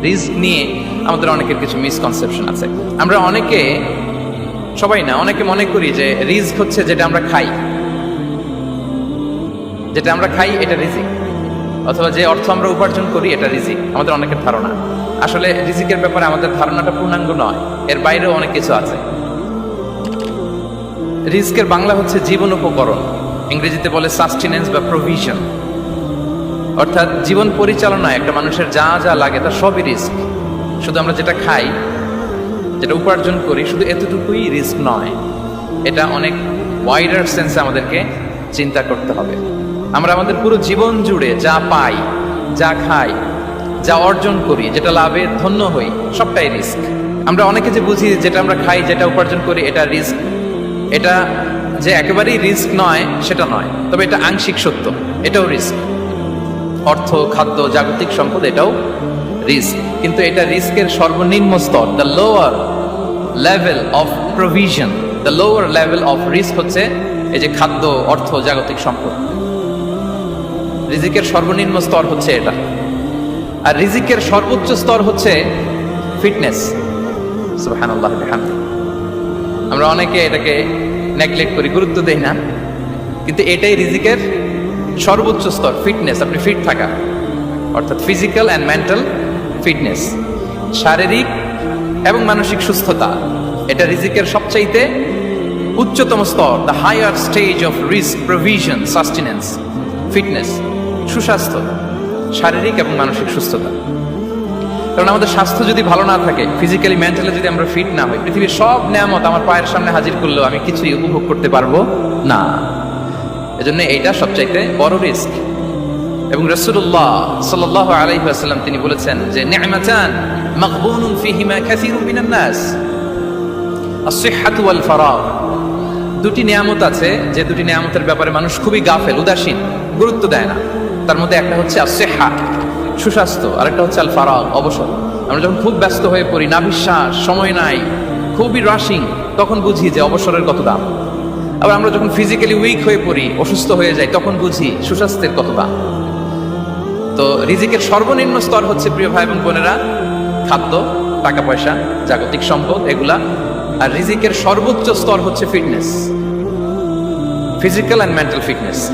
Risk নিয়ে আমাদের অনেকের কিছু মিসকনসেপশন আছে। আমরা অনেকে, সবাই না, অনেকে মনে করি যে রিস্ক হচ্ছে যেটা আমরা খাই, যেটা আমরা খাই এটা রিজিক, অথবা যে অর্থ আমরা উপার্জন করি এটা রিজিক। আমাদের অনেকের ধারণা। আসলে রিজিকের ব্যাপারে আমাদের ধারণাটা পূর্ণাঙ্গ নয়, এর বাইরেও অনেক কিছু আছে। রিস্কের বাংলা হচ্ছে জীবন উপকরণ, ইংরেজিতে বলে সাস্টেনেন্স বা প্রভিশন। অর্থাৎ জীবন পরিচালনায় একটা মানুষের যা যা লাগে তার সবই রিস্ক। শুধু আমরা যেটা খাই, যেটা উপার্জন করি, শুধু এতটুকুই রিস্ক নয়, এটা অনেক ওয়াইডার সেন্সে আমাদেরকে চিন্তা করতে হবে। আমরা আমাদের পুরো জীবন জুড়ে যা পাই, যা খাই, যা অর্জন করি, যেটা লাভে ধন্য হই, সবটাই রিস্ক। আমরা অনেকে যে বুঝি যেটা আমরা খাই, যেটা উপার্জন করি এটা রিস্ক, এটা যে একেবারেই রিস্ক নয় সেটা নয়, তবে এটা আংশিক সত্য, এটাও রিস্ক। অর্থ, খাদ্য, জাগতিক সম্পদ, এটাও রিস্ক। কিন্তু এটা রিস্কের সর্বনিম্ন স্তর, the lower level of provision, the lower level of risk হচ্ছে এই যে খাদ্য, অর্থ, জাগতিক সম্পদ। রিজিকের সর্বনিম্ন স্তর হচ্ছে এটা। আর রিজিকের সর্বোচ্চ স্তর হচ্ছে ফিটনেস। সুবহানাল্লাহ বিহামদিহি। আমরা অনেকে এটাকে নেগলেক্ট করি, গুরুত্ব দেই না, কিন্তু এটাই রিজিকের সর্বোচ্চ স্তর, ফিটনেস। আপনি ফিট থাকা, অর্থাৎ ফিজিক্যাল অ্যান্ড মেন্টাল ফিটনেস, শারীরিক এবং মানসিক সুস্থতা, এটা রিজিকের সবচাইতে উচ্চতম স্তর, the higher stage of risk provision sustenance. Fitness, সুস্বাস্থ্য, শারীরিক এবং মানসিক সুস্থতা। কারণ আমাদের স্বাস্থ্য যদি ভালো না থাকে, ফিজিক্যালি মেন্টালি যদি আমরা ফিট না হই, পৃথিবীর সব নেয়ামত আমার পায়ের সামনে হাজির করলেও আমি কিছুই উপভোগ করতে পারবো না। এজন্য এইটা সবচাইতে বড় রিস্ক। এবং রাসূলুল্লাহ সাল্লাল্লাহু আলাইহি ওয়াসাল্লাম তিনি বলেছেন যে নি'মাতান মাগবুনুন ফীহিমা কাসীরুম মিনান নাস, আস-সিহহাতু ওয়াল ফারাগ। দুটি নিয়ামত আছে যে দুটি নিয়ামতের ব্যাপারে মানুষ খুবই গাফেল, উদাসীন, গুরুত্ব দেয় না। তার মধ্যে একটা হচ্ছে আস-সিহহা, সুস্বাস্থ্য, আর একটা হচ্ছে আল ফারাগ, অবসর। আমরা যখন খুব ব্যস্ত হয়ে পড়ি, নাভিশ্বাস, সময় নাই, খুবই রাশিং, তখন বুঝি যে অবসরের কত দাম। আবার আমরা যখন ফিজিক্যালি উইক হয়ে পড়ি, অসুস্থ হয়ে যাই, তখন বুঝি সুস্বাস্থ্যের কত দাম। তো রিজিকের সর্বনিম্ন স্তর হচ্ছে, প্রিয় ভাই এবং বোনেরা, খাদ্য, টাকা পয়সা, জাগতিক সম্পদ, এগুলা। আর রিজিকের সর্বোচ্চ স্তর হচ্ছে fitness, physical and mental fitness.